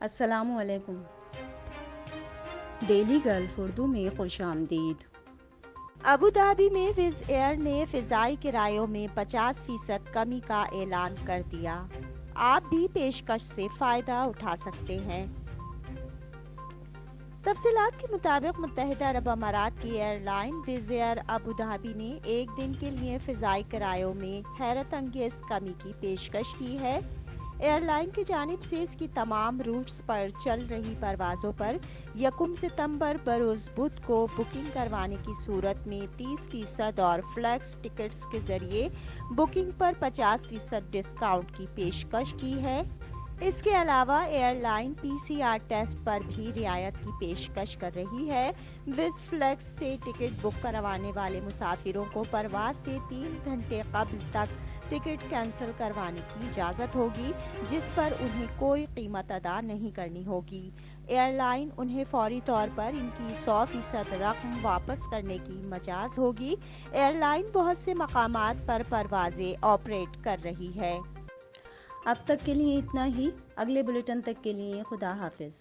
अस्सलामुअलैकुम। Daily gulf Urdu में खुशामदीद। Abu Dhabi में विज़ एयर ने फ़िज़ाई किरायों में 50% कमी का ऐलान कर दिया। आप भी पेशकश से फ़ायदा उठा सकते हैं। तफसीलात के मुताबिक मुत्तहिदा अरब अमारात की एयरलाइन विज़ एयर अबू धाबी ने एक दिन के लिए फ़िज़ाई किरायों में हैरत अंगेज़ कमी की पेशकश की है। एयरलाइन की जानिब से इसकी तमाम रूट्स पर चल रही परवाज़ों पर 1 सितंबर बरोज़ बुध को बुकिंग करवाने की सूरत में 30% और फ्लैक्स टिकट्स के जरिए बुकिंग पर 50% डिस्काउंट की पेशकश की है। इसके अलावा एयरलाइन PCR टेस्ट पर भी रियायत की पेशकश कर रही है। विज़ फ्लेक्स से टिकट बुक करवाने वाले मुसाफिरों को परवाज से 3 घंटे कबल तक टिकट कैंसिल करवाने की इजाज़त होगी, जिस पर उन्हें कोई कीमत अदा नहीं करनी होगी। एयरलाइन उन्हें फौरी तौर पर इनकी 100% रकम वापस करने की मजाज होगी। एयरलाइन बहुत से मकामात पर परवाजें ऑपरेट कर रही है। अब तक के लिए इतना ही। अगले बुलेटिन तक के लिए खुदा हाफिज।